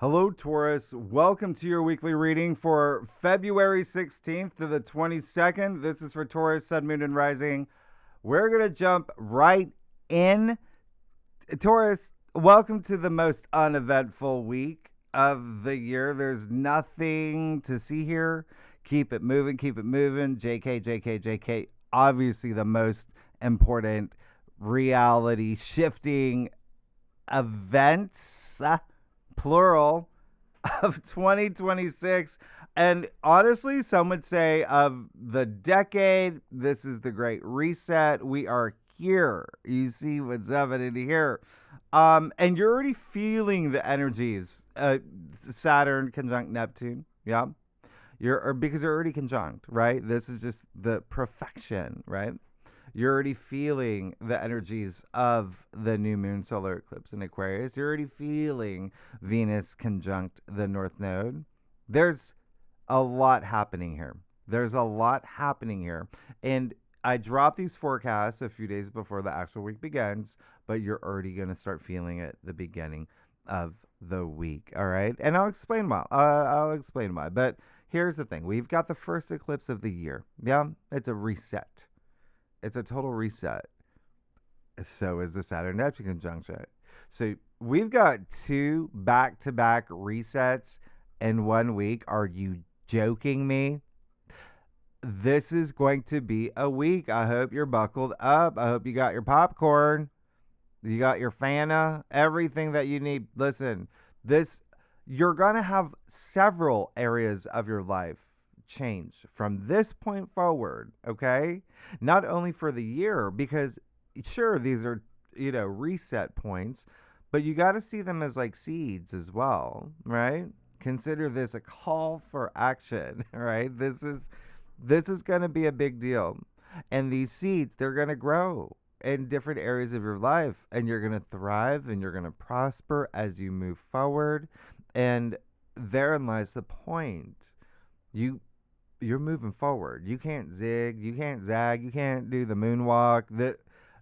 Hello, Taurus. Welcome to your weekly reading for February 16th to the 22nd. This is for Taurus, Sun, Moon, and Rising. We're going to jump right in. Taurus, welcome to the most uneventful week of the year. There's nothing to see here. Keep it moving, keep it moving. JK, JK, JK. Obviously, the most important reality shifting events, plural, of 2026. And honestly, some would say of the decade. This is the great reset. We are here. You see what's happening here. And you're already feeling the energies. Saturn conjunct Neptune. Yeah. Because you're already conjunct, right? This is just the perfection, right? You're already feeling the energies of the new moon solar eclipse in Aquarius. You're already feeling Venus conjunct the North Node. There's a lot happening here. And I dropped these forecasts a few days before the actual week begins, but you're already going to start feeling it the beginning of the week. All right. And I'll explain why. But here's the thing. We've got the first eclipse of the year. Yeah. It's a reset. It's a total reset. So is the Saturn-Neptune conjunction. So we've got 2 back-to-back resets in 1 week. Are you joking me? This is going to be a week. I hope you're buckled up. I hope you got your popcorn. You got your Fanta, everything that you need. Listen, you're going to have several areas of your life change from this point forward, okay? Not only for the year, because sure, these are, reset points, but you got to see them as like seeds as well, right? Consider this a call for action, right? This is going to be a big deal. And these seeds, they're going to grow in different areas of your life, and you're going to thrive and you're going to prosper as you move forward. And therein lies the point. You're moving forward. You can't zig, you can't zag, you can't do the moonwalk.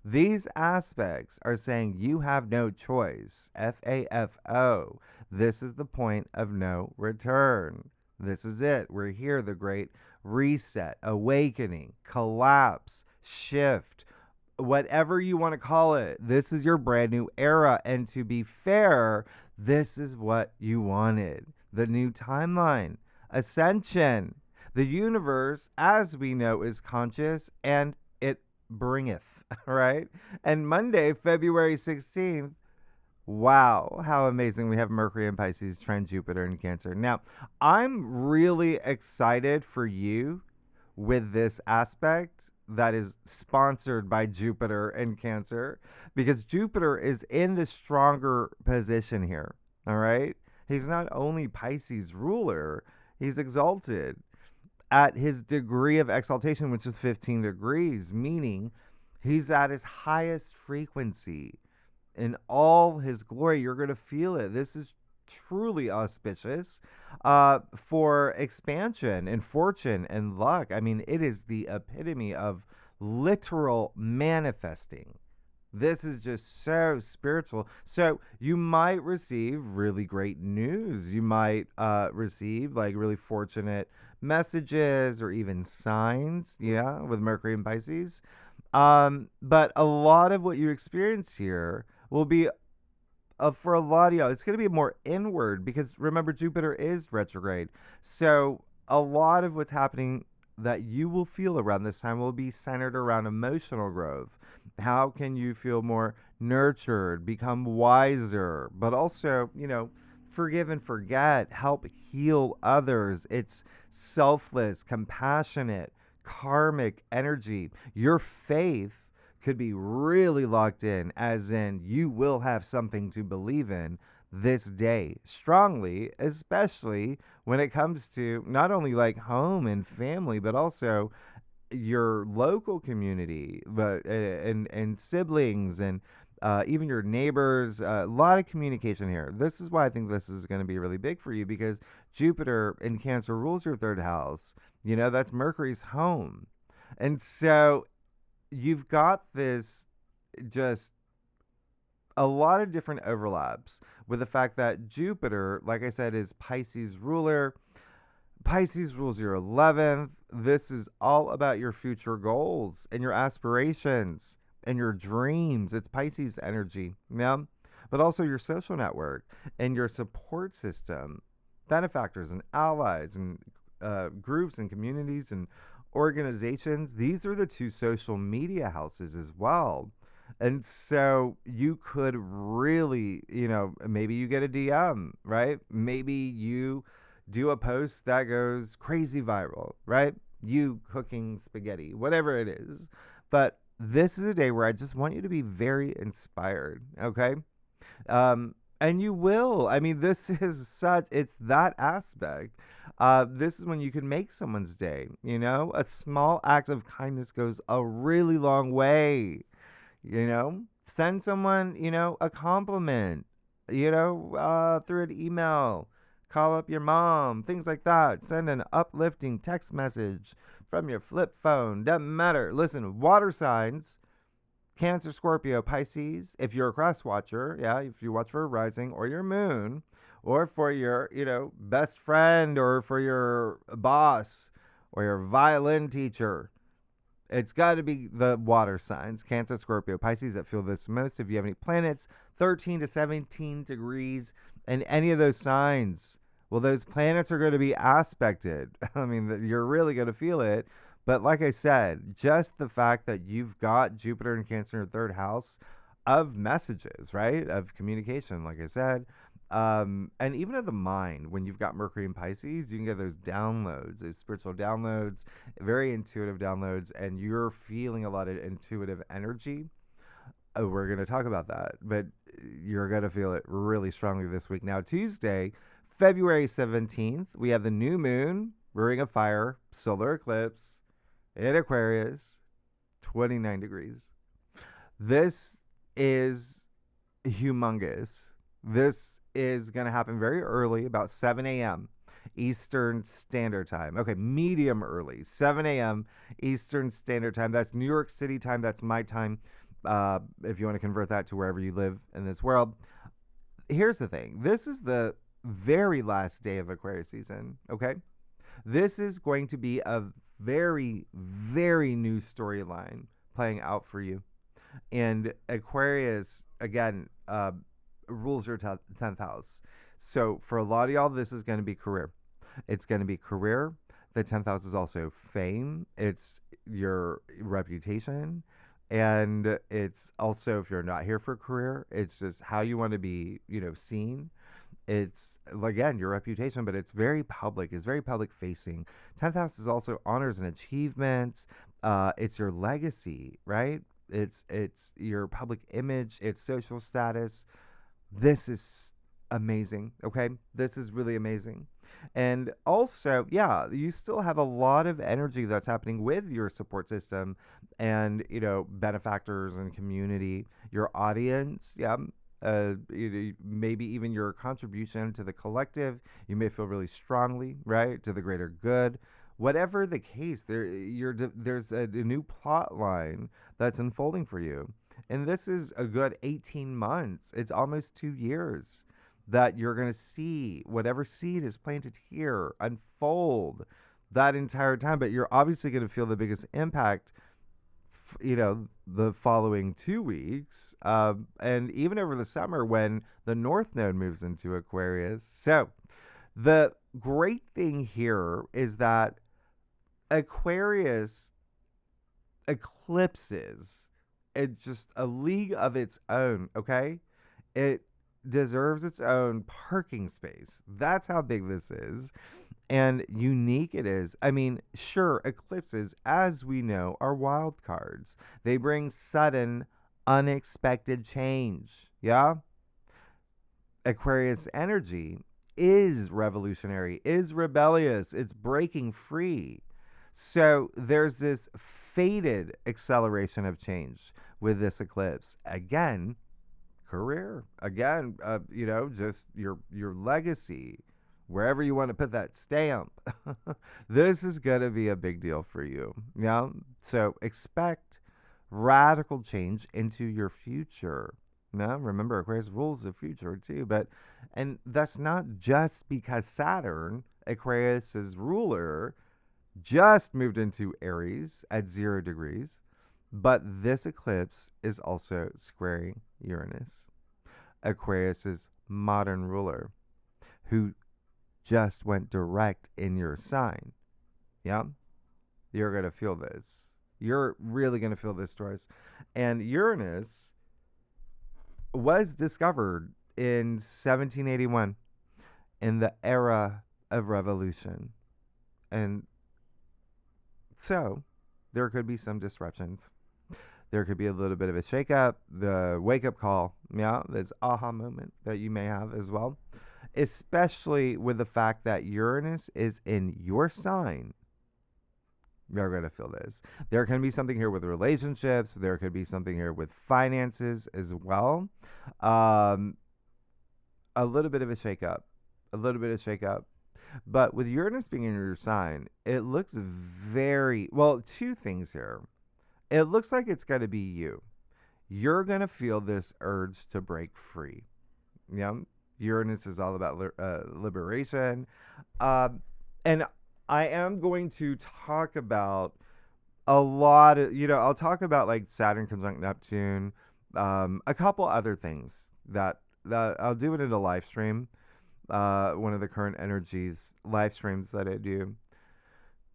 These aspects are saying you have no choice. FAFO. This is the point of no return. This is it. We're here. The great reset, awakening, collapse, shift, whatever you want to call it. This is your brand new era. And to be fair, this is what you wanted. The new timeline, ascension. The universe, as we know, is conscious, and it bringeth, right? And Monday, February 16th, wow, how amazing. We have Mercury in Pisces, trine Jupiter in Cancer. Now, I'm really excited for you with this aspect that is sponsored by Jupiter in Cancer, because Jupiter is in the stronger position here, all right? He's not only Pisces ruler, he's exalted at his degree of exaltation, which is 15 degrees, meaning he's at his highest frequency in all his glory. You're going to feel it. This is truly auspicious for expansion and fortune and luck. I mean, it is the epitome of literal manifesting. This is just so spiritual. So you might receive really great news. You might receive like really fortunate messages or even signs, with Mercury and Pisces. But a lot of what you experience here will be for a lot of y'all, it's going to be more inward, because remember, Jupiter is retrograde. So a lot of what's happening that you will feel around this time will be centered around emotional growth. How can you feel more nurtured, become wiser, but also, forgive and forget, help heal others. It's selfless, compassionate, karmic energy. Your faith could be really locked in, as in you will have something to believe in this day strongly, especially when it comes to not only like home and family, but also your local community, but and siblings and even your neighbors. A lot of communication here. This is why I think this is going to be really big for you, because Jupiter in Cancer rules your 3rd house. That's Mercury's home. And so you've got this just a lot of different overlaps with the fact that Jupiter, like I said, is Pisces ruler. Pisces rules your 11th. This is all about your future goals and your aspirations and your dreams. It's Pisces energy, yeah? But also your social network and your support system, benefactors and allies and groups and communities and organizations. These are the two social media houses as well. And so you could really, maybe you get a DM, right? Maybe you do a post that goes crazy viral, right? You cooking spaghetti, whatever it is. But this is a day where I just want you to be very inspired, okay? And you will. I mean, this is it's that aspect. This is when you can make someone's day, A small act of kindness goes a really long way, Send someone, a compliment, through an email. Call up your mom, things like that. Send an uplifting text message from your flip phone. Doesn't matter. Listen, water signs, Cancer, Scorpio, Pisces. If you're a cross watcher, if you watch for a rising or your moon, or for your, best friend or for your boss or your violin teacher, it's got to be the water signs, Cancer, Scorpio, Pisces, that feel this most. If you have any planets 13 to 17 degrees in any of those signs, well, those planets are going to be aspected. I mean, you're really going to feel it. But like I said, just the fact that you've got Jupiter and Cancer in your third house of messages, right? Of communication, like I said. And even of the mind, when you've got Mercury and Pisces, you can get those downloads, those spiritual downloads, very intuitive downloads, and you're feeling a lot of intuitive energy. We're going to talk about that, but you're going to feel it really strongly this week. Now, Tuesday, February 17th, we have the new moon, Ring of Fire, solar eclipse in Aquarius, 29 degrees. This is humongous. This is going to happen very early, about 7 a.m. Eastern Standard Time. Okay, medium early, 7 a.m. Eastern Standard Time. That's New York City time. That's my time, if you want to convert that to wherever you live in this world. Here's the thing. This is the very last day of Aquarius season, okay? This is going to be a very, very new storyline playing out for you. And Aquarius, again, rules your 10th house. So for a lot of y'all, this is going to be career. It's going to be career. The 10th house is also fame. It's your reputation. And it's also, if you're not here for career, it's just how you want to be, seen. It's, again, your reputation, but it's very public. It's very public facing. 10th house is also honors and achievements. It's your legacy, right? It's your public image. It's social status. This is amazing, okay? This is really amazing. And also, you still have a lot of energy that's happening with your support system and, benefactors and community, your audience, maybe even your contribution to the collective. You may feel really strongly, right, to the greater good. Whatever the case, there's a new plot line that's unfolding for you. And this is a good 18 months. It's almost 2 years that you're going to see whatever seed is planted here unfold that entire time. But you're obviously going to feel the biggest impact, the following 2 weeks. And even over the summer when the North Node moves into Aquarius. So the great thing here is that Aquarius eclipses. It's just a league of its own, okay? It deserves its own parking space. That's how big this is and unique it is. I mean, sure, eclipses, as we know, are wild cards. They bring sudden, unexpected change, yeah? Aquarius energy is revolutionary, is rebellious, it's breaking free. So there's this fated acceleration of change with this eclipse. Again, career. Again, just your legacy, wherever you want to put that stamp. This is going to be a big deal for you. Yeah. So expect radical change into your future. No, remember Aquarius rules the future too, and that's not just because Saturn, Aquarius's ruler, just moved into Aries at 0 degrees, but this eclipse is also squaring Uranus, Aquarius's modern ruler, who just went direct in your sign. Yeah, you're gonna feel this. You're really gonna feel this, Taurus. And Uranus was discovered in 1781 in the era of revolution. And so there could be some disruptions. There could be a little bit of a shakeup, the wake up call, yeah, this aha moment that you may have as well, especially with the fact that Uranus is in your sign. You're going to feel this. There can be something here with relationships. There could be something here with finances as well. A little bit of a shakeup. A little bit of shakeup. But with Uranus being in your sign, it looks very, well, two things here. It looks like it's going to be you. You're going to feel this urge to break free. Yeah. Uranus is all about liberation. And I am going to talk about a lot of, I'll talk about like Saturn conjunct Neptune, a couple other things that I'll do it in a live stream. One of the current energies live streams that I do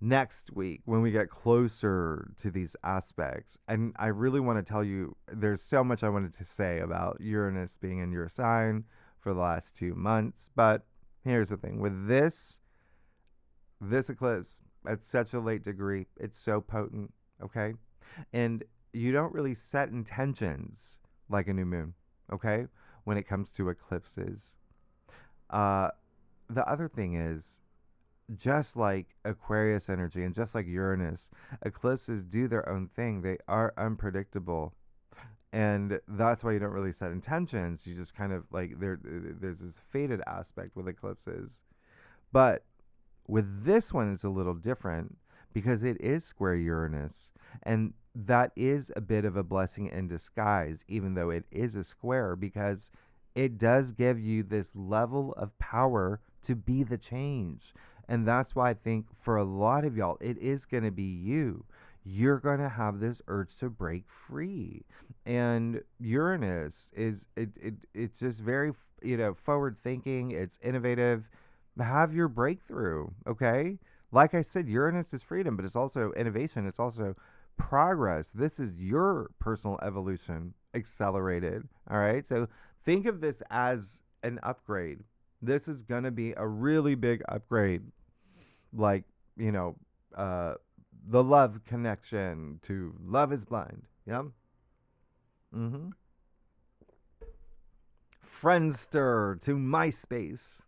next week when we get closer to these aspects. And I really want to tell you, there's so much I wanted to say about Uranus being in your sign for the last 2 months. But here's the thing with this eclipse at such a late degree, it's so potent. Okay. And you don't really set intentions like a new moon. Okay. When it comes to eclipses. The other thing is, just like Aquarius energy and just like Uranus, eclipses do their own thing. They are unpredictable. And that's why you don't really set intentions. You just kind of like, there's this fated aspect with eclipses. But with this one, it's a little different because it is square Uranus. And that is a bit of a blessing in disguise, even though it is a square, because it does give you this level of power to be the change. And that's why I think for a lot of y'all, it is going to be you. You're going to have this urge to break free. And Uranus it's just very, forward thinking. It's innovative. Have your breakthrough. Okay. Like I said, Uranus is freedom, but it's also innovation. It's also progress. This is your personal evolution accelerated. All right. So think of this as an upgrade. This is going to be a really big upgrade. Like, the love connection to Love is Blind. Yeah. Mm-hmm. Friendster to MySpace.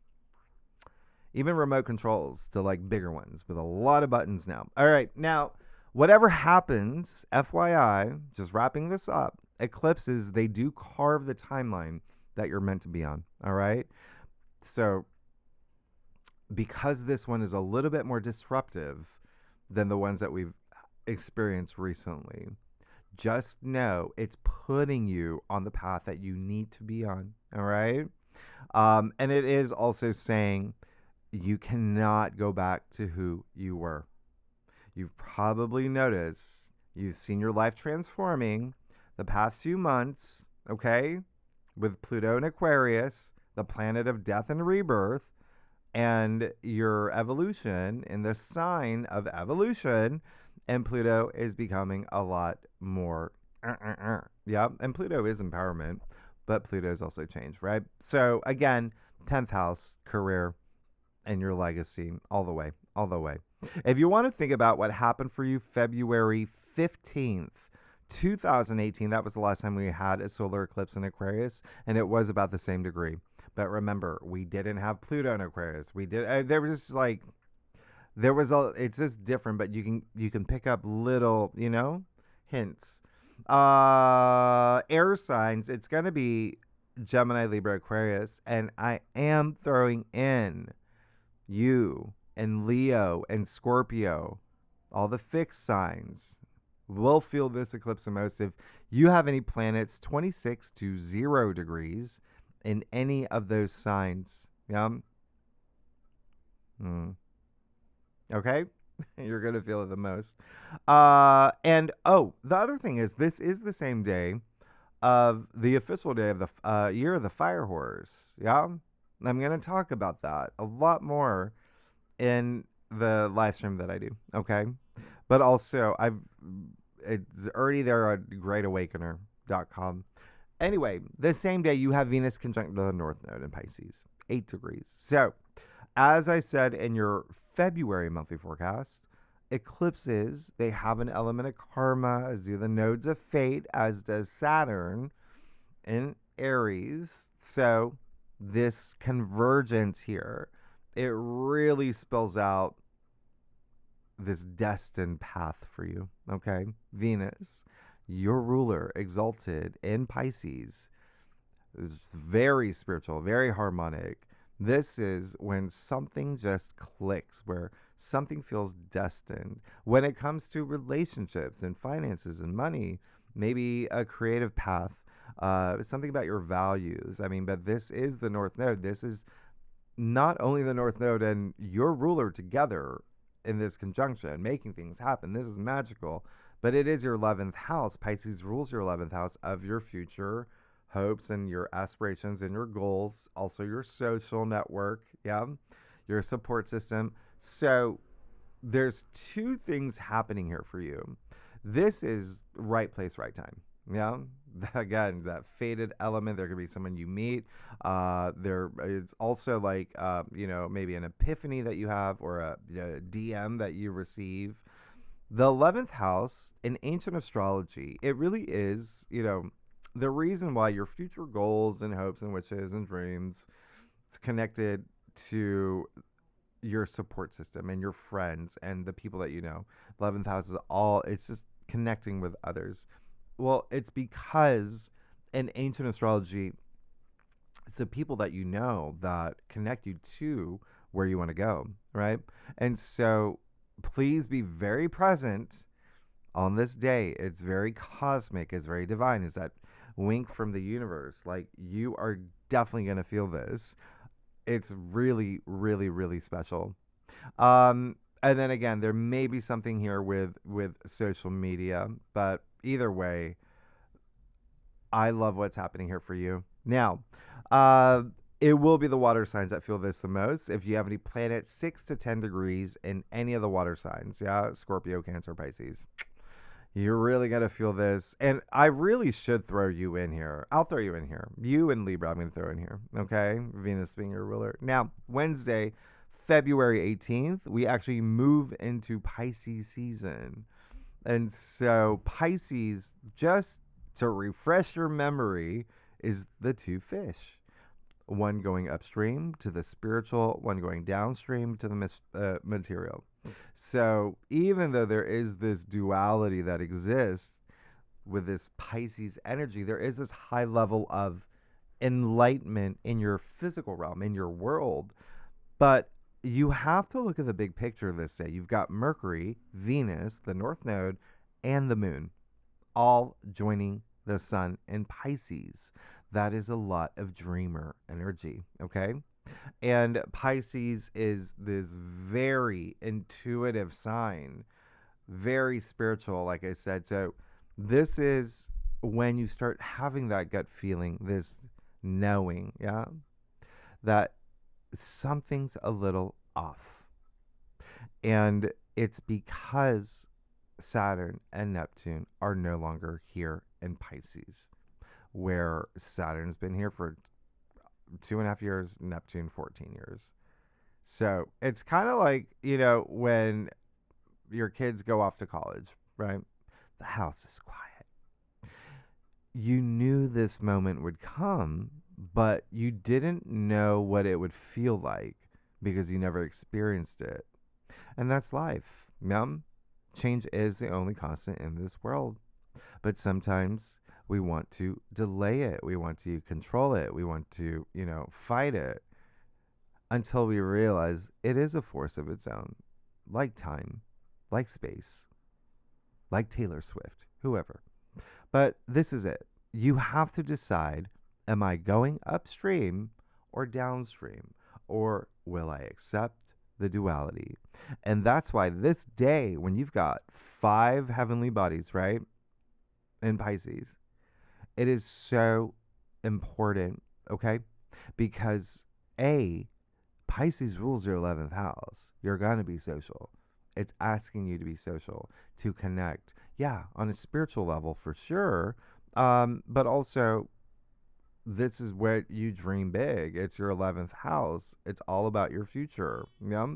Even remote controls to like bigger ones with a lot of buttons now. All right. Now, whatever happens, FYI, just wrapping this up, eclipses, they do carve the timeline that you're meant to be on. All right. So because this one is a little bit more disruptive than the ones that we've experienced recently, just know it's putting you on the path that you need to be on. All right. And it is also saying you cannot go back to who you were. You've probably noticed, you've seen your life transforming the past few months. Okay. With Pluto and Aquarius, the planet of death and rebirth, and your evolution in the sign of evolution, and Pluto is becoming a lot more. Yeah, and Pluto is empowerment, but Pluto is also change, right? So again, 10th house, career, and your legacy, all the way. If you want to think about what happened for you February 15th, 2018, that was the last time we had a solar eclipse in Aquarius, and it was about the same degree. But remember, we didn't have Pluto in Aquarius. We did. There was just like, it's just different, but you can pick up little, hints. Air signs, it's going to be Gemini, Libra, Aquarius, and I am throwing in you and Leo and Scorpio, all the fixed signs will feel this eclipse the most. If You have any planets 26 to 0 degrees in any of those signs. Yeah. Okay. You're going to feel it the most. And the other thing is, this is the same day of the official day of the year of the fire horse. Yeah. I'm going to talk about that a lot more in the live stream that I do. Okay. But also, it's already there at greatawakener.com. Anyway, the same day you have Venus conjunct the North Node in Pisces, 8 degrees. So, as I said in your February monthly forecast, eclipses, they have an element of karma, as do the nodes of fate, as does Saturn in Aries. So, this convergence here, it really spells out this destined path for you. Okay. Venus, your ruler, exalted in Pisces, is very spiritual, very harmonic. This is when something just clicks, where something feels destined. When it comes to relationships and finances and money, maybe a creative path, something about your values. I mean, but this is the North Node. This is not only the North Node and your ruler together in this conjunction, making things happen. This is magical, but it is your 11th house. Pisces rules your 11th house of your future hopes and your aspirations and your goals, also your social network, your support system. So there's two things happening here for you. This is right place, right time. Yeah. Again, that fated element. There could be someone you meet. There it's also like, maybe an epiphany that you have, or a DM that you receive. The 11th house in ancient astrology, it really is, the reason why your future goals and hopes and wishes and dreams, it's connected to your support system and your friends and the people that you know. 11th house is it's just connecting with others. Well, it's because in ancient astrology, it's the people that you know that connect you to where you want to go, right? And so please be very present on this day. It's very cosmic. It's very divine. It's that wink from the universe. Like, you are definitely going to feel this. It's really, really, really special. And then again, there may be something here with social media, but either way, I love what's happening here for you. Now, it will be the water signs that feel this the most. If you have any planets 6 to 10 degrees in any of the water signs, Scorpio, Cancer, Pisces, you're really going to feel this. And I really should throw you in here. I'll throw you in here. You and Libra, I'm going to throw in here. Okay? Venus being your ruler. Now, Wednesday, February 18th, we actually move into Pisces season. And so Pisces, just to refresh your memory, is the two fish. One going upstream to the spiritual, one going downstream to the material. So even though there is this duality that exists with this Pisces energy, there is this high level of enlightenment in your physical realm, in your world. But you have to look at the big picture this day. You've got Mercury, Venus, the North Node, and the Moon all joining the Sun in Pisces. That is a lot of dreamer energy, okay? And Pisces is this very intuitive sign, very spiritual, like I said. So this is when you start having that gut feeling, this knowing, that something's a little off. And it's because Saturn and Neptune are no longer here in Pisces, where Saturn's been here for 2.5 years, Neptune 14 years. So it's kind of like, when your kids go off to college, right? The house is quiet. You knew this moment would come, but you didn't know what it would feel like because you never experienced it. And that's life. Change is the only constant in this world. But sometimes we want to delay it. We want to control it. We want to, fight it until we realize it is a force of its own, like time, like space, like Taylor Swift, whoever. But this is it. You have to decide, am I going upstream or downstream? Or will I accept the duality? And that's why this day, when you've got 5 heavenly bodies, right, in Pisces, it is so important, okay? Because Pisces rules your 11th house. You're going to be social. It's asking you to be social, to connect. Yeah, on a spiritual level for sure. But also, this is where you dream big. It's your 11th house. It's all about your future. Yeah.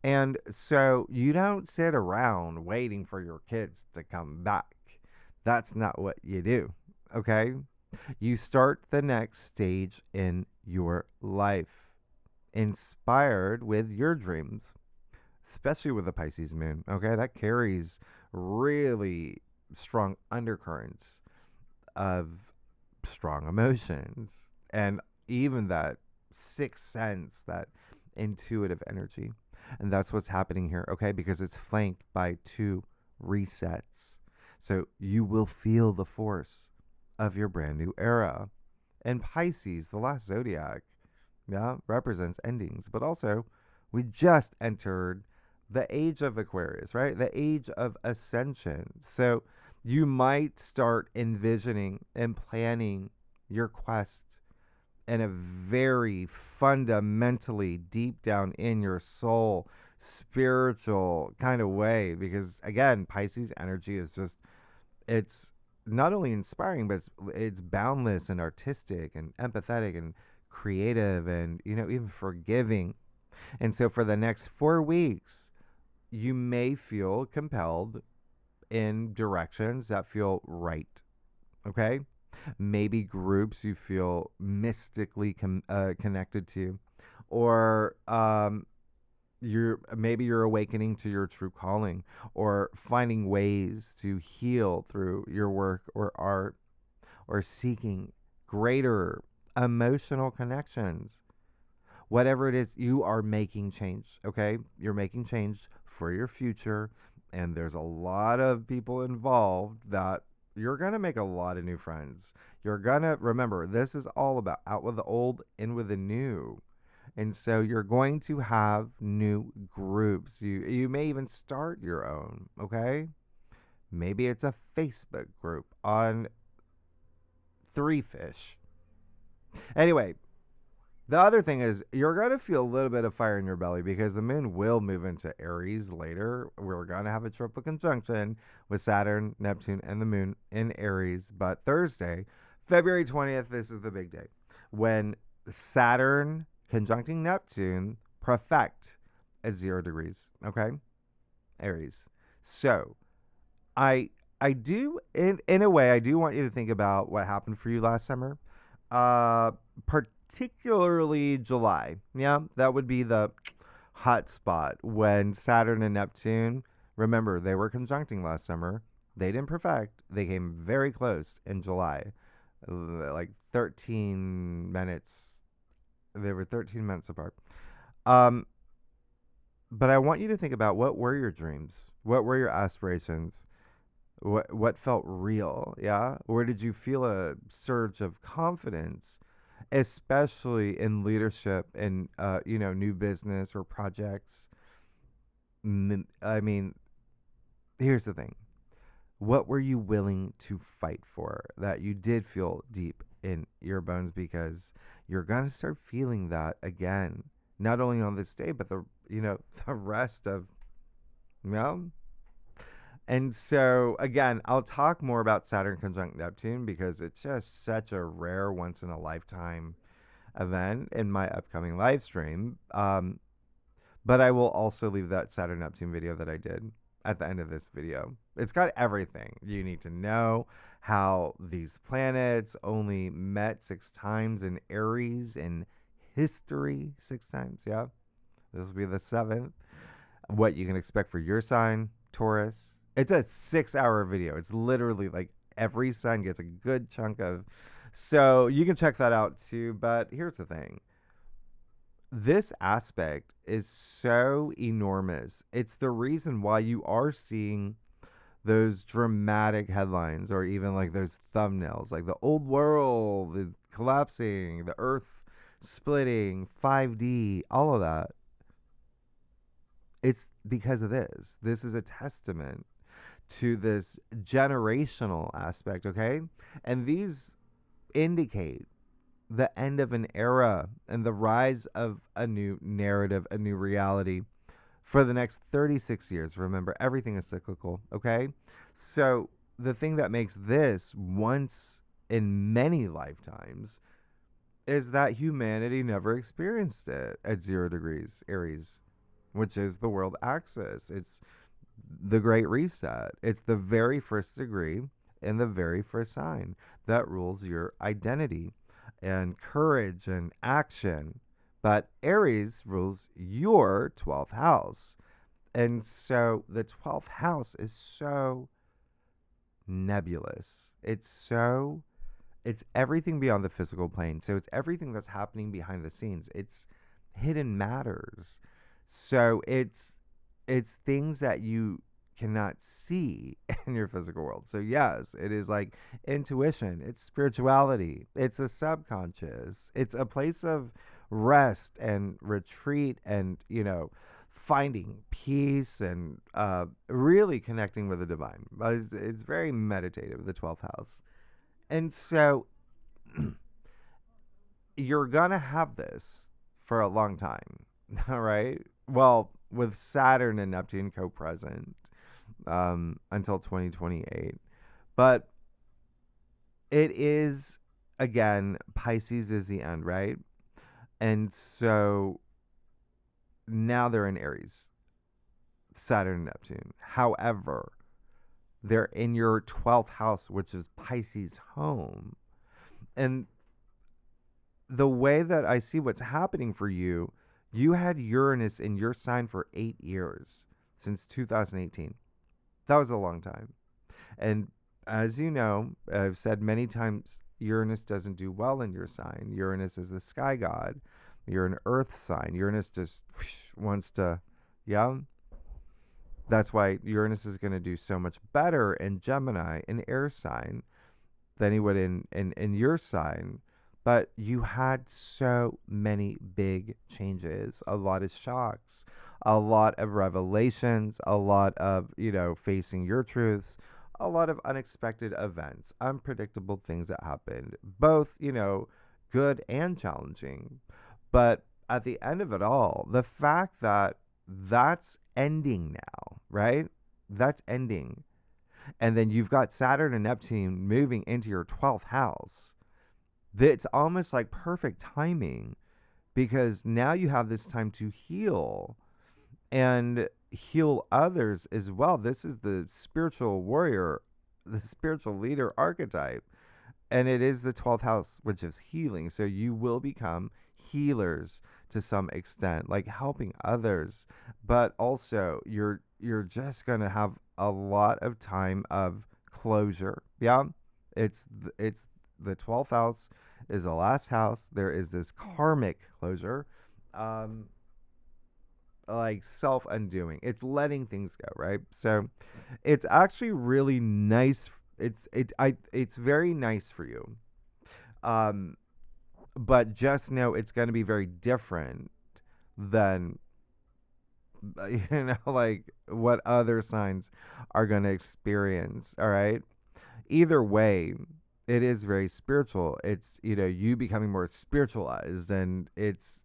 And so you don't sit around waiting for your kids to come back. That's not what you do. Okay. You start the next stage in your life, inspired with your dreams, especially with the Pisces moon. Okay. That carries really strong undercurrents of strong emotions and even that sixth sense, that intuitive energy. And that's what's happening here, okay? Because it's flanked by 2 resets. So you will feel the force of your brand new era. And Pisces, the last zodiac, yeah, represents endings. But also, we just entered the age of Aquarius, right? The age of ascension. So you might start envisioning and planning your quest in a very fundamentally deep down in your soul, spiritual kind of way. Because again, Pisces energy is just, it's not only inspiring, but it's boundless and artistic and empathetic and creative and, even forgiving. And so for the next 4 weeks, you may feel compelled in directions that feel right. Okay. Maybe groups you feel mystically connected to, or you're awakening to your true calling, or finding ways to heal through your work or art, or seeking greater emotional connections. Whatever it is, you are making change. Okay, you're making change for your future, and there's a lot of people involved that you're going to make a lot of new friends. You're going to remember, this is all about out with the old, in with the new. And so you're going to have new groups. You may even start your own, okay? Maybe it's a Facebook group on 3Fish. Anyway, the other thing is you're going to feel a little bit of fire in your belly because the moon will move into Aries later. We're going to have a triple conjunction with Saturn, Neptune, and the moon in Aries. But Thursday, February 20th, this is the big day when Saturn conjuncting Neptune perfect at 0 degrees. Okay? Aries. So I do, in a way, I do want you to think about what happened for you last summer. Particularly July. Yeah, that would be the hot spot when Saturn and Neptune, remember, they were conjuncting last summer. They didn't perfect. They came very close in July, like 13 minutes. They were 13 minutes apart. But I want you to think about, what were your dreams? What were your aspirations? What felt real? Yeah. Where did you feel a surge of confidence, especially in leadership and new business or projects? I mean, here's the thing. What were you willing to fight for that you did feel deep in your bones? Because you're going to start feeling that again, not only on this day, but the rest of, And so, again, I'll talk more about Saturn conjunct Neptune because it's just such a rare, once-in-a-lifetime event in my upcoming live stream. But I will also leave that Saturn Neptune video that I did at the end of this video. It's got everything you need to know, how these planets only met 6 times in Aries in history. 6 times, yeah. This will be the 7th. What you can expect for your sign, Taurus. It's a 6-hour video. It's literally like every sign gets a good chunk of. So you can check that out too. But here's the thing. This aspect is so enormous. It's the reason why you are seeing those dramatic headlines, or even like those thumbnails, like the old world is collapsing, the earth splitting, 5D, all of that. It's because of this. This is a testament to this generational aspect, okay? And these indicate the end of an era and the rise of a new narrative, a new reality for the next 36 years. Remember, everything is cyclical, okay? So the thing that makes this once in many lifetimes is that humanity never experienced it at 0 degrees Aries, which is the world axis. It's the Great Reset. It's the very first degree in the very first sign that rules your identity and courage and action. But Aries rules your 12th house. And so the 12th house is so nebulous. It's everything beyond the physical plane. So it's everything that's happening behind the scenes. It's hidden matters. So it's things that you cannot see in your physical world. So yes, it is like intuition, it's spirituality, it's a subconscious, it's a place of rest and retreat, and finding peace and really connecting with the divine. It's very meditative, the 12th house. And so you're gonna have this for a long time. All right, well, with Saturn and Neptune co-present until 2028. But it is, again, Pisces is the end, right? And so now they're in Aries, Saturn and Neptune. However, they're in your 12th house, which is Pisces home. And the way that I see what's happening for you, you had Uranus in your sign for 8 years, since 2018. That was a long time. And as you know, I've said many times, Uranus doesn't do well in your sign. Uranus is the sky god. You're an earth sign. Uranus just wants to, yeah. That's why Uranus is going to do so much better in Gemini, an air sign, than he would in your sign. But you had so many big changes, a lot of shocks, a lot of revelations, a lot of, facing your truths, a lot of unexpected events, unpredictable things that happened, both, good and challenging. But at the end of it all, the fact that that's ending now, right? That's ending. And then you've got Saturn and Neptune moving into your 12th house. It's almost like perfect timing, because now you have this time to heal and heal others as well. This is the spiritual warrior, the spiritual leader archetype. And it is the 12th house, which is healing. So you will become healers to some extent, like helping others. But also you're just going to have a lot of time of closure. Yeah. It's the 12th house is the last house. There is this karmic closure, like self-undoing. It's letting things go, right? So it's actually really nice. It's very nice for you. But just know it's going to be very different than like what other signs are going to experience. All right. Either way, it is very spiritual. It's, you becoming more spiritualized, and it's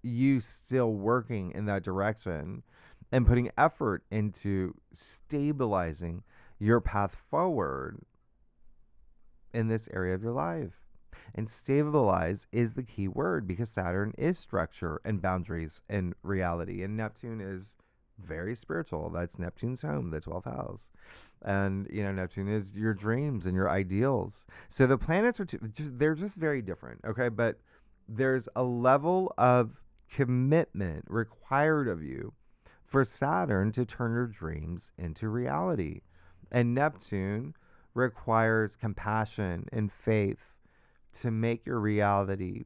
you still working in that direction and putting effort into stabilizing your path forward in this area of your life. And stabilize is the key word, because Saturn is structure and boundaries and reality, and Neptune is very spiritual. That's Neptune's home, the 12th house. And, Neptune is your dreams and your ideals. So the planets are they're just very different. Okay. But there's a level of commitment required of you for Saturn to turn your dreams into reality. And Neptune requires compassion and faith to make your reality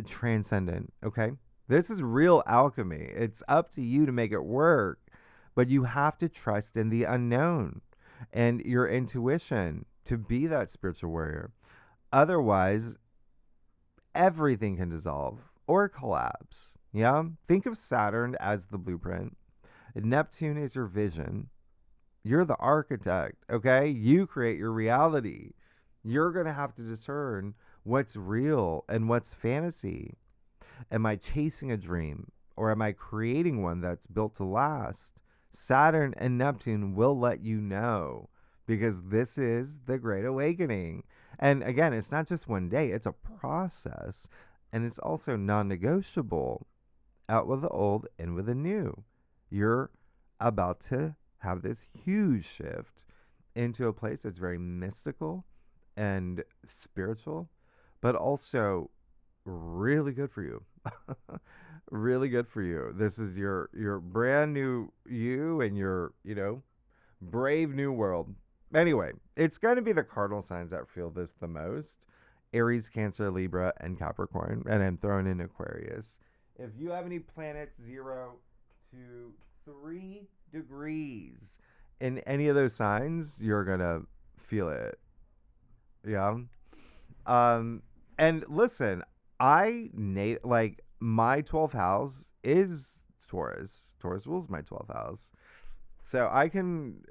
transcendent. Okay. This is real alchemy. It's up to you to make it work. But you have to trust in the unknown and your intuition to be that spiritual warrior. Otherwise, everything can dissolve or collapse. Yeah. Think of Saturn as the blueprint. Neptune is your vision. You're the architect. Okay. You create your reality. You're going to have to discern what's real and what's fantasy. Am I chasing a dream or am I creating one that's built to last? Saturn and Neptune will let you know, because this is the Great Awakening. And again, it's not just one day, it's a process. And it's also non negotiable. Out with the old, in with the new. You're about to have this huge shift into a place that's very mystical and spiritual, but also really good for you. Really good for you. This is your brand new you and your, brave new world. Anyway, it's going to be the cardinal signs that feel this the most: Aries, Cancer, Libra, and Capricorn. And I'm throwing in Aquarius. If you have any planets 0 to 3 degrees in any of those signs, you're going to feel it. Yeah. And listen, my 12th house is Taurus. Taurus rules my 12th house. So I can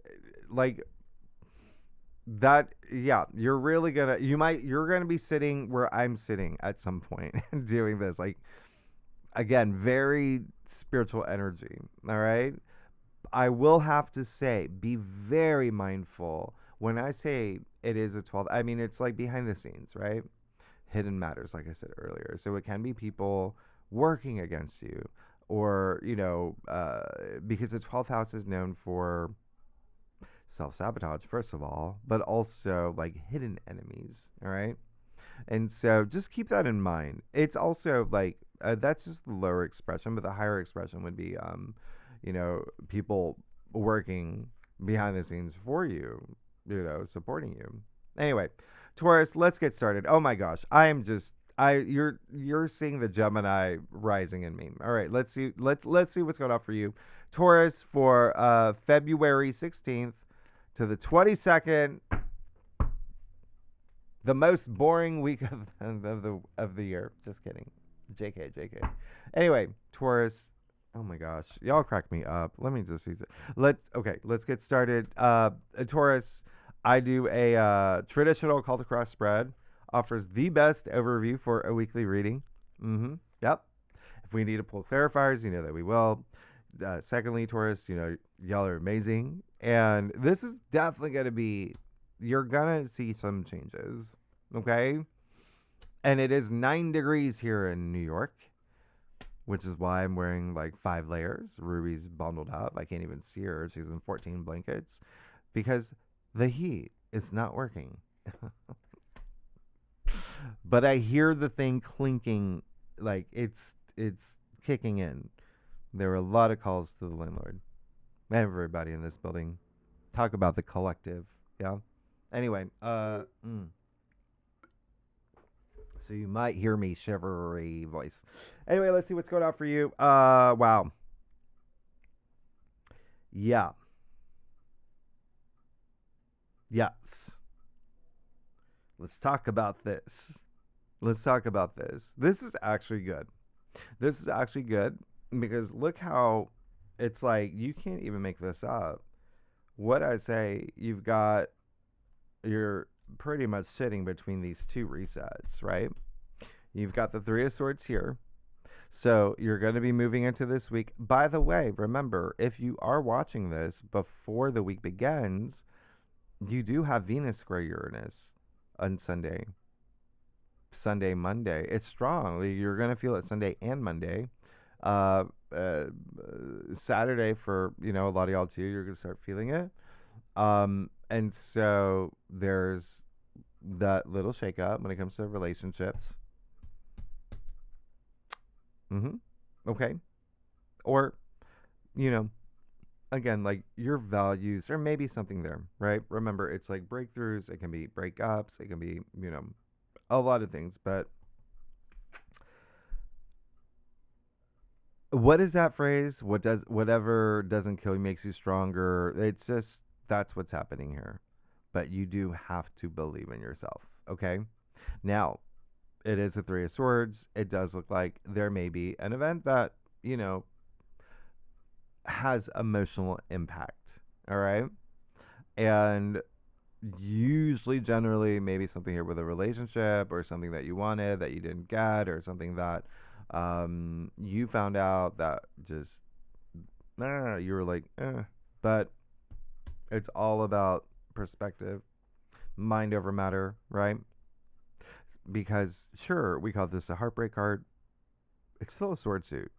that, yeah, you're gonna be sitting where I'm sitting at some point and doing this. Again, very spiritual energy. All right. I will have to say, be very mindful. When I say it is a 12th, I mean, it's like behind the scenes, right? Hidden matters, like I said earlier. So it can be people working against you, or, because the 12th house is known for self-sabotage, first of all, but also like hidden enemies. All right. And so just keep that in mind. It's also that's just the lower expression, but the higher expression would be, people working behind the scenes for you, supporting you. Anyway, Taurus, let's get started. Oh my gosh, you're seeing the Gemini rising in me. All right, let's see what's going on for you, Taurus, for February 16th to the 22nd, the most boring week of the year. Just kidding, JK. Anyway, Taurus. Oh my gosh, y'all crack me up. Let me just see. Let's get started. Taurus, I do a traditional cult across spread. Offers the best overview for a weekly reading. Yep. If we need to pull clarifiers, you know that we will. Secondly, Taurus, y'all are amazing. And this is definitely going to be, you're going to see some changes. Okay. And it is 9 degrees here in New York, which is why I'm wearing 5 layers. Ruby's bundled up. I can't even see her. She's in 14 blankets because the heat is not working. But I hear the thing clinking, it's kicking in. There were a lot of calls to the landlord. Everybody in this building. Talk about the collective. Yeah. Anyway, so you might hear me shivery voice. Anyway, let's see what's going on for you. Wow. Yeah. Yes. Let's talk about this. This is actually good. Because look how it's you can't even make this up. What I say, you're pretty much sitting between these two resets, right? You've got the 3 of Swords here. So you're going to be moving into this week. By the way, remember, if you are watching this before the week begins, you do have Venus square Uranus on Sunday, Monday. It's strong. You're going to feel it Sunday and Monday. Saturday for, a lot of y'all too. You're going to start feeling it. And so there's that little shakeup when it comes to relationships. Okay. Or, again, your values, or maybe something there, right? Remember, it's breakthroughs. It can be breakups. It can be, a lot of things. But What is that phrase? Whatever doesn't kill you makes you stronger. It's just that's what's happening here. But you do have to believe in yourself. Okay. Now, it is a Three of Swords. It does look like there may be an event that, you know, has emotional impact. All right. And usually, generally, maybe something here with a relationship or something that you wanted that you didn't get, or something that you found out that just, you were like, but it's all about perspective, mind over matter, right? Because sure, we call this a heartbreak card. It's still a sword suit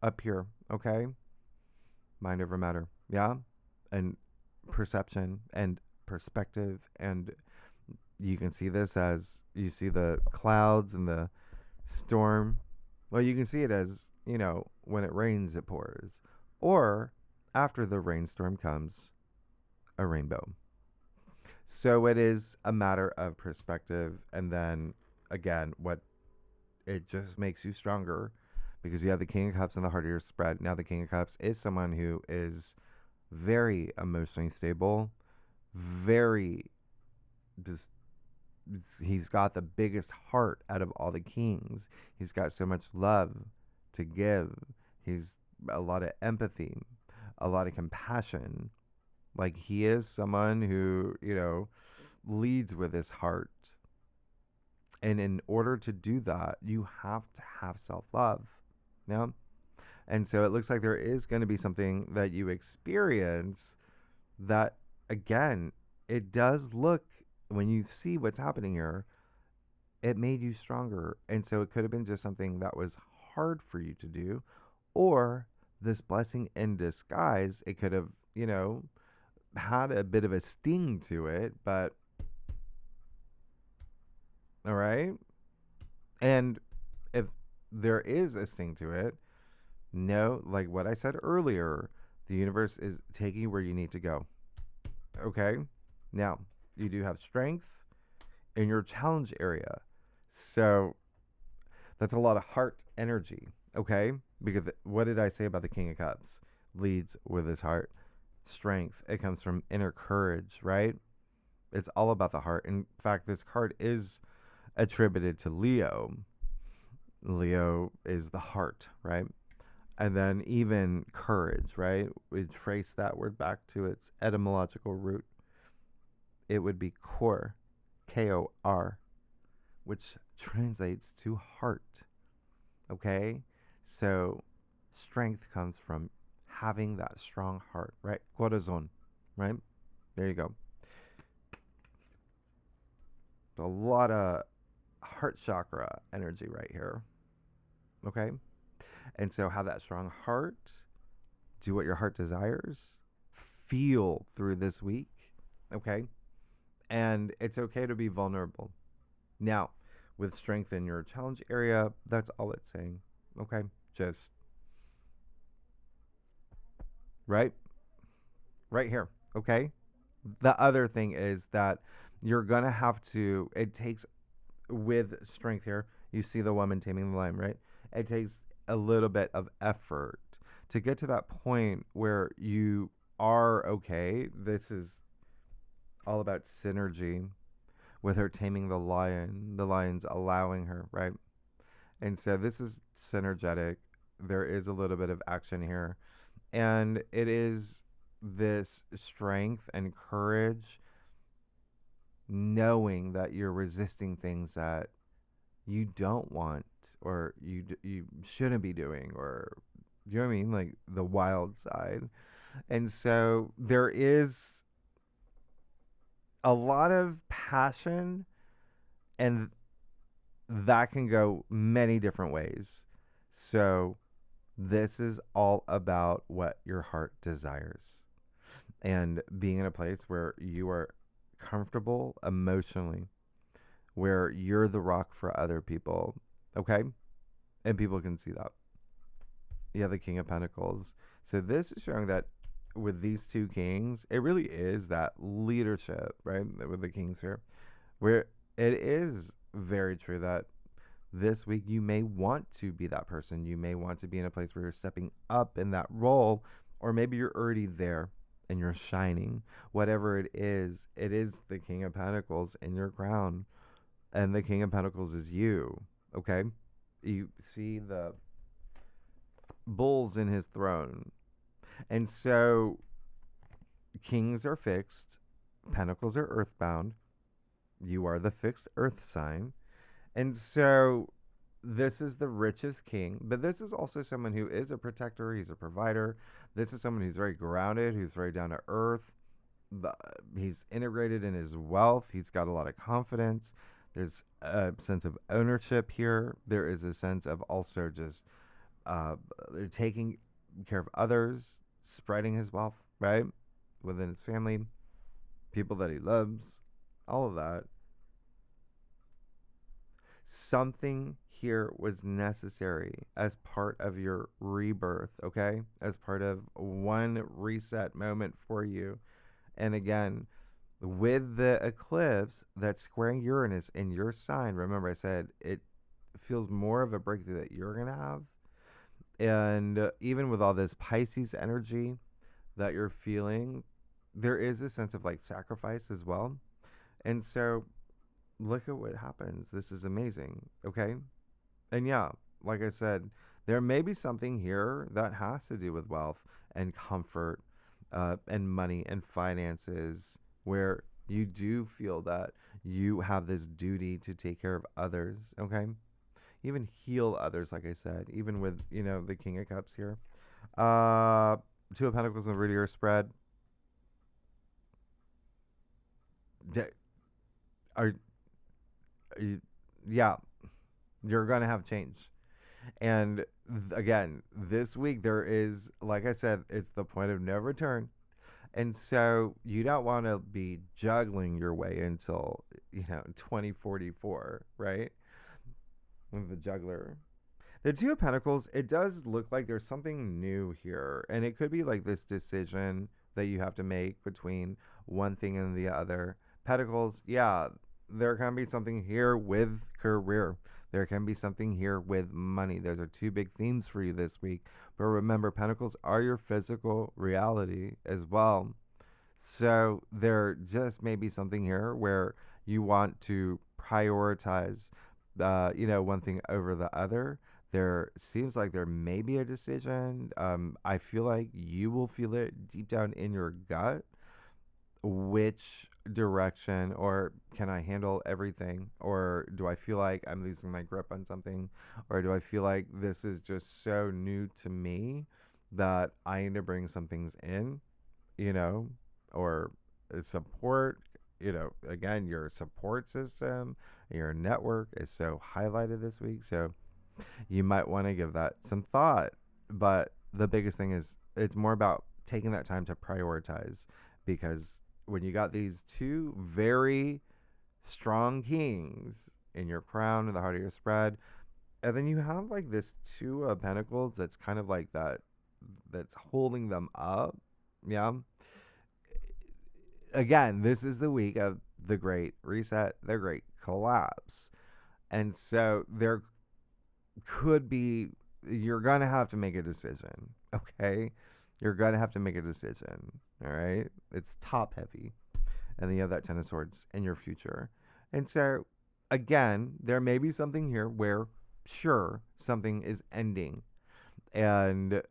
up here, okay? Mind over matter, yeah? And perception and perspective. And you can see this as you see the clouds and the storm. Well, you can see it as, you know, when it rains, it pours. Or after the rainstorm comes a rainbow. So it is a matter of perspective. And then again, what it just makes you stronger, because you have the King of Cups and the heart of your spread. Now, the King of Cups is someone who is very emotionally stable, very just, he's got the biggest heart out of all the kings. He's got so much love to give. He's a lot of empathy, a lot of compassion. Like, he is someone who, you know, leads with his heart. And in order to do that, you have to have self-love. Yeah. And so it looks like there is going to be something that you experience that, again, it does look, when you see what's happening here, it made you stronger. And so it could have been just something that was hard for you to do, or this blessing in disguise. It could have, you know, had a bit of a sting to it, but all right. And if there is a sting to it, no, like what I said earlier, the universe is taking you where you need to go. Okay. Now, you do have strength in your challenge area. So that's a lot of heart energy. Okay. Because what did I say about the King of Cups? Leads with his heart. Strength. It comes from inner courage, right? It's all about the heart. In fact, this card is attributed to Leo. Leo is the heart, right? And then even courage, right? We trace that word back to its etymological root. It would be kor, K-O-R, which translates to heart. Okay? So strength comes from having that strong heart, right? Corazon, right? There you go. A lot of heart chakra energy right here. Okay? And so have that strong heart. Do what your heart desires. Feel through this week. Okay? And it's okay to be vulnerable. Now, with strength in your challenge area, that's all it's saying. Okay? Just right here. Okay? The other thing is that you're going to have to, it takes, with strength here, you see the woman taming the lion, right? It takes a little bit of effort to get to that point where you are okay. This is all about synergy with her taming the lion. The lion's allowing her, right? And so this is synergetic. There is a little bit of action here. And it is this strength and courage, knowing that you're resisting things that you don't want, or you shouldn't be doing, or you know what I mean, like the wild side. And so there is a lot of passion, and that can go many different ways. So this is all about what your heart desires, and being in a place where you are comfortable emotionally, where you're the rock for other people. Okay? And people can see that. You have the King of Pentacles. So this is showing that with these two kings, it really is that leadership, right? With the kings here, where it is very true that this week you may want to be that person. You may want to be in a place where you're stepping up in that role, or maybe you're already there and you're shining. Whatever it is the King of Pentacles in your crown. And the King of Pentacles is you, okay? You see the bulls in his throne. And so kings are fixed, pentacles are earthbound. You are the fixed earth sign. And so this is the richest king, but this is also someone who is a protector. He's a provider. This is someone who's very grounded, who's very down to earth. He's integrated in his wealth. He's got a lot of confidence. There's a sense of ownership here. There is a sense of also just taking care of others, spreading his wealth, right? Within his family, people that he loves, all of that. Something here was necessary as part of your rebirth, okay? As part of one reset moment for you. And again, with the eclipse that's squaring Uranus in your sign, remember I said it feels more of a breakthrough that you're going to have. And even with all this Pisces energy that you're feeling, there is a sense of like sacrifice as well. And so look at what happens. This is amazing. Okay. And yeah, like I said, there may be something here that has to do with wealth and comfort and money and finances, where you do feel that you have this duty to take care of others. Okay. Even heal others, like I said, even with, the King of Cups here. Two of Pentacles and the Reader spread. Yeah, you're going to have change. And again, this week there is, like I said, it's the point of no return. And so you don't want to be juggling your way until, 2044, right? With the juggler. The Two of Pentacles, it does look like there's something new here. And it could be like this decision that you have to make between one thing and the other. Pentacles, yeah, there can be something here with career. There can be something here with money. Those are two big themes for you this week. But remember, Pentacles are your physical reality as well. So there just may be something here where you want to prioritize, one thing over the other. There seems like there may be a decision. I feel like you will feel it deep down in your gut. Which direction, or can I handle everything? Or do I feel like I'm losing my grip on something? Or do I feel like this is just so new to me that I need to bring some things in, or support, again, your support system, your network is so highlighted this week. So you might want to give that some thought. But the biggest thing is it's more about taking that time to prioritize, because when you got these two very strong kings in your crown and the heart of your spread, and then you have like this Two of Pentacles that's kind of like that's holding them up. Yeah. Again, this is the week of the great reset, the great collapse. And so there could be, you're going to have to make a decision. Okay. You're going to have to make a decision. All right. It's top heavy. And then you have that Ten of Swords in your future. And so, again, there may be something here where, sure, something is ending. And,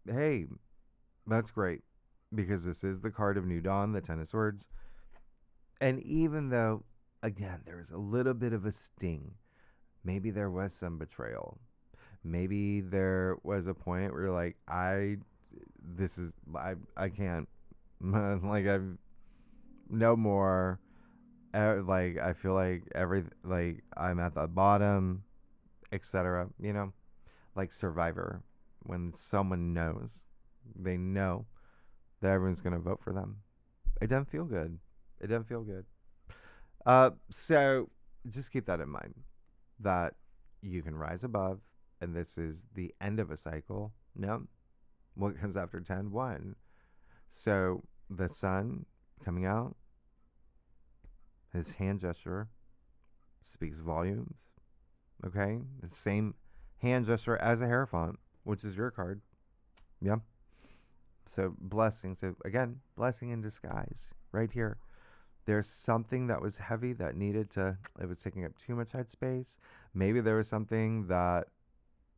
hey, that's great. Because this is the card of New Dawn, the Ten of Swords. And even though, again, there is a little bit of a sting. Maybe there was some betrayal. Maybe there was a point where you're like, I can't, like, I've no more, like, I feel like I'm at the bottom, etc. Like Survivor, when someone knows, they know that everyone's going to vote for them. It doesn't feel good. So just keep that in mind, that you can rise above, and this is the end of a cycle. Yeah. What comes after 10? 1. So the sun coming out, his hand gesture speaks volumes. Okay? The same hand gesture as a Hierophant, which is your card. Yeah. So blessing. So again, blessing in disguise right here. There's something that was heavy that needed to, it was taking up too much headspace. Maybe there was something that,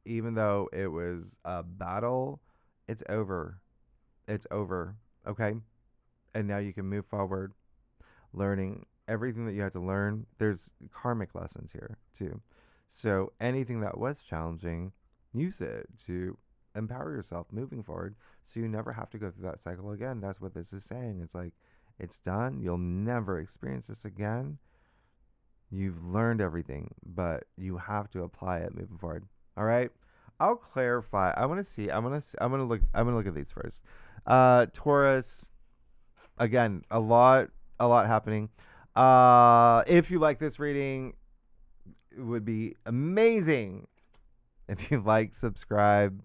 even though it was a battle, it's over. It's over. Okay? And now you can move forward, learning everything that you had to learn. There's karmic lessons here too. So anything that was challenging, use it to empower yourself moving forward so you never have to go through that cycle again. That's what this is saying. It's like, it's done. You'll never experience this again. You've learned everything, but you have to apply it moving forward. All right. I'll clarify. I want to see. I'm gonna look at these first. Taurus. Again, a lot happening. If you like this reading, it would be amazing if you like, subscribe,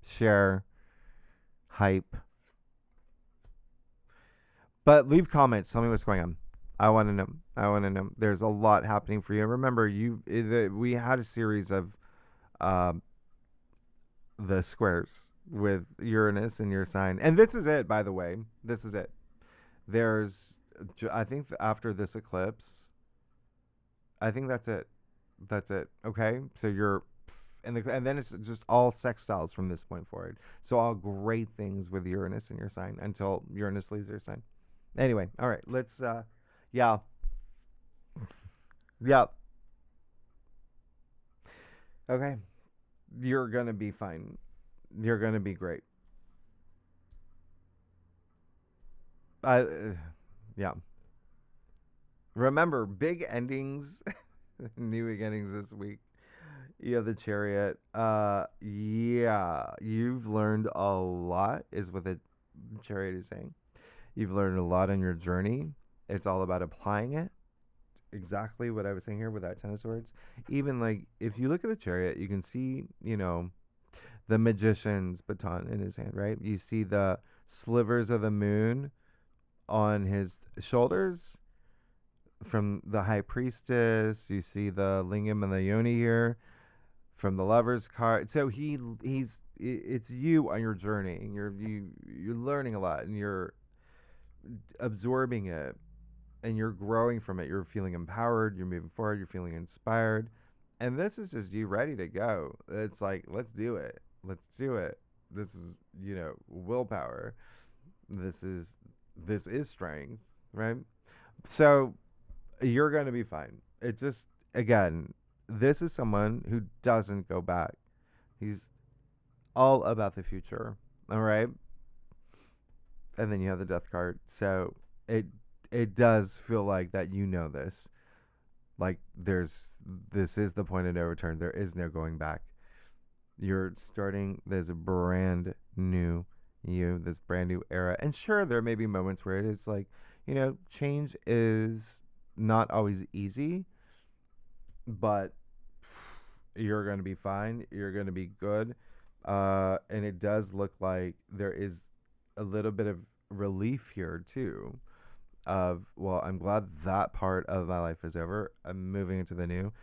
share, hype. But leave comments. Tell me what's going on. I want to know. There's a lot happening for you. Remember, we had a series of the squares with Uranus in your sign. And this is it, by the way. This is it. I think after this eclipse, I think that's it. Okay? So and then it's just all sextiles from this point forward. So all great things with Uranus in your sign until Uranus leaves your sign. Anyway, all right, let's yeah. Okay. You're going to be fine. You're going to be great. Yeah. Remember, big endings, new beginnings this week. You have the Chariot. Yeah, you've learned a lot, is what the Chariot is saying. You've learned a lot on your journey. It's all about applying it. Exactly what I was saying here with that Ten of Swords. Even like, if you look at the Chariot, you can see, the magician's baton in his hand, right? You see the slivers of the moon on his shoulders from the High Priestess. You see the lingam and the yoni here from the Lover's card. So it's you on your journey. You're learning a lot, and you're absorbing it, and you're growing from it. You're feeling empowered. You're moving forward. You're feeling inspired. And this is just you ready to go. It's like, let's do it. This is, willpower. This is strength, right? So you're going to be fine. It just, again, this is someone who doesn't go back. He's all about the future. All right. And then you have the Death card. So it does feel like that, this. Like this is the point of no return. There is no going back. You're starting this brand new this brand new era. And sure, there may be moments where it is like, change is not always easy, but you're going to be fine. You're going to be good. And it does look like there is a little bit of relief here too. Well, I'm glad that part of my life is over. I'm moving into the new.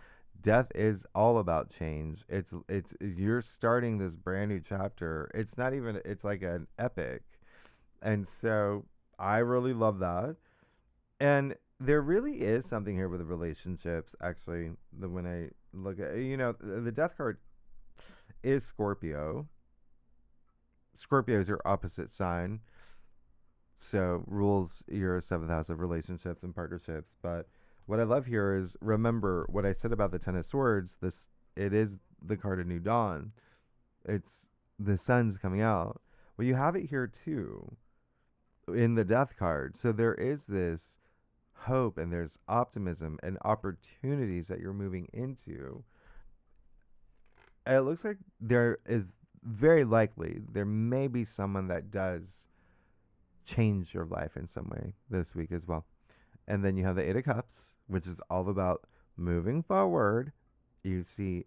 Death is all about change. It's you're starting this brand new chapter. It's not even, it's like an epic. And so I really love that. And there really is something here with the relationships, actually, when I look at, the Death card is Scorpio. Scorpio is your opposite sign. So rules your 7th house of relationships and partnerships. But what I love here is, remember what I said about the Ten of Swords. It is the card of New Dawn. It's the sun's coming out. Well, you have it here too in the Death card. So there is this hope, and there's optimism and opportunities that you're moving into. And it looks like there is very likely there may be someone that does change your life in some way this week as well. And then you have the Eight of Cups, which is all about moving forward. You see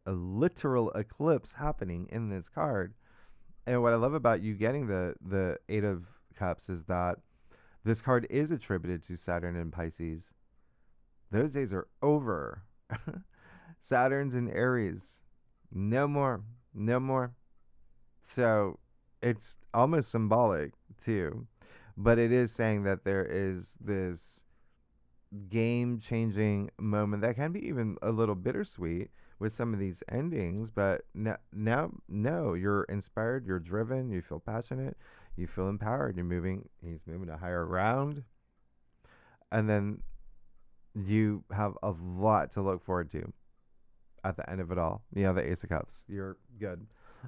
a literal eclipse happening in this card. And what I love about you getting the Eight of Cups is that this card is attributed to Saturn and Pisces. Those days are over. Saturn's in Aries. No more. No more. So it's almost symbolic too. But it is saying that there is this game changing moment that can be even a little bittersweet with some of these endings. But no, you're inspired, you're driven, you feel passionate, you feel empowered, he's moving to higher ground. And then you have a lot to look forward to at the end of it all. You have the Ace of Cups. You're good.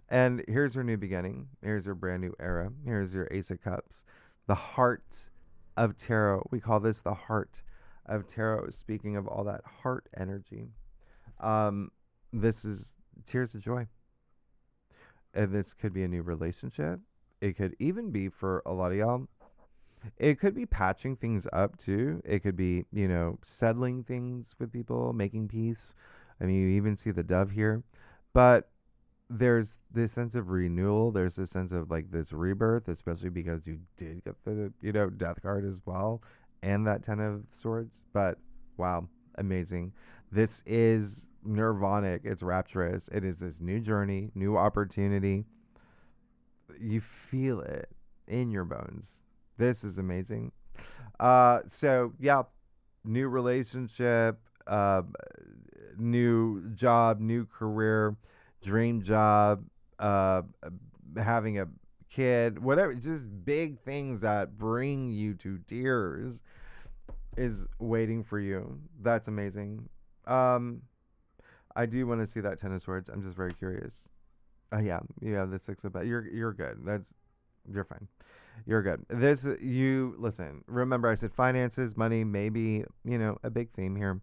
And here's your new beginning. Here's your brand new era. Here's your Ace of Cups. The heart of tarot. We call this the heart of tarot. Speaking of all that heart energy. This is tears of joy. And this could be a new relationship. It could even be, for a lot of y'all, it could be patching things up too. It could be, settling things with people, making peace. I mean, you even see the dove here. But there's this sense of renewal. There's this sense of like this rebirth, especially because you did get the, death card as well. And that 10 of swords. But wow, amazing. This is nirvanic. It's rapturous. It is this new journey, new opportunity. You feel it in your bones. This is amazing. So yeah, new relationship, new job, new career, dream job, having a kid, whatever, just big things that bring you to tears is waiting for you. That's amazing. I do want to see that 10 of swords. I'm just very curious. Yeah, the 6 of, you're good. You're fine. You're good. Listen, remember I said finances, money, maybe, a big theme here.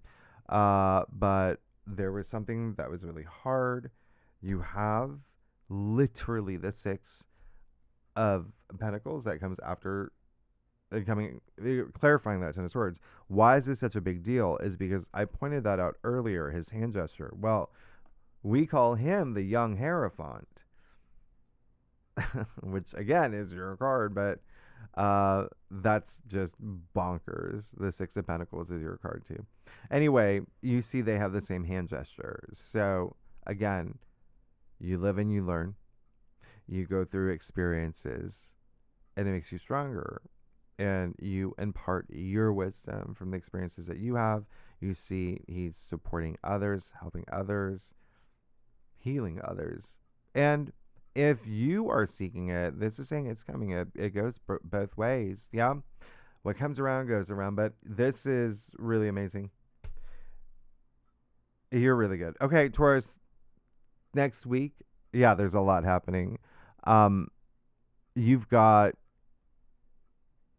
But there was something that was really hard. You have literally the 6 of Pentacles that comes after clarifying that 10 of swords. Why is this such a big deal? Is because I pointed that out earlier, his hand gesture. Well, we call him the young Hierophant. Which again is your card, but that's just bonkers. The 6 of Pentacles is your card too. Anyway, you see they have the same hand gestures. So again, you live and you learn. You go through experiences and it makes you stronger. And you impart your wisdom from the experiences that you have. You see he's supporting others, helping others, healing others. And if you are seeking it, this is saying it's coming. It goes both ways. Yeah. What comes around goes around. But this is really amazing. You're really good. Okay, Taurus, next week. Yeah, there's a lot happening.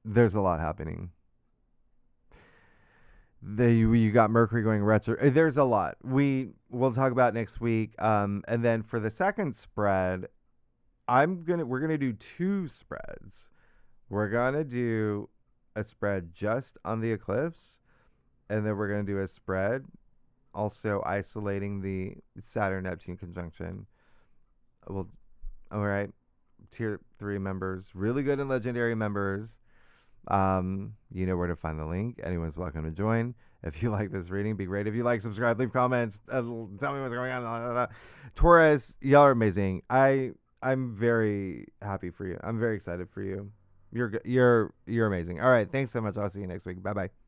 There's a lot happening. You got Mercury going retro. There's a lot. We'll talk about next week. And then for the second spread, we're gonna do 2 spreads. We're gonna do a spread just on the eclipse, and then we're gonna do a spread also isolating the Saturn Neptune conjunction. All right, tier 3 members, really good and legendary members. You know where to find the link. Anyone's welcome to join. If you like this reading, be great. If you like, subscribe, leave comments, tell me what's going on. Taurus, y'all are amazing. I'm very happy for you. I'm very excited for you. You're amazing. All right, thanks so much. I'll see you next week. Bye bye.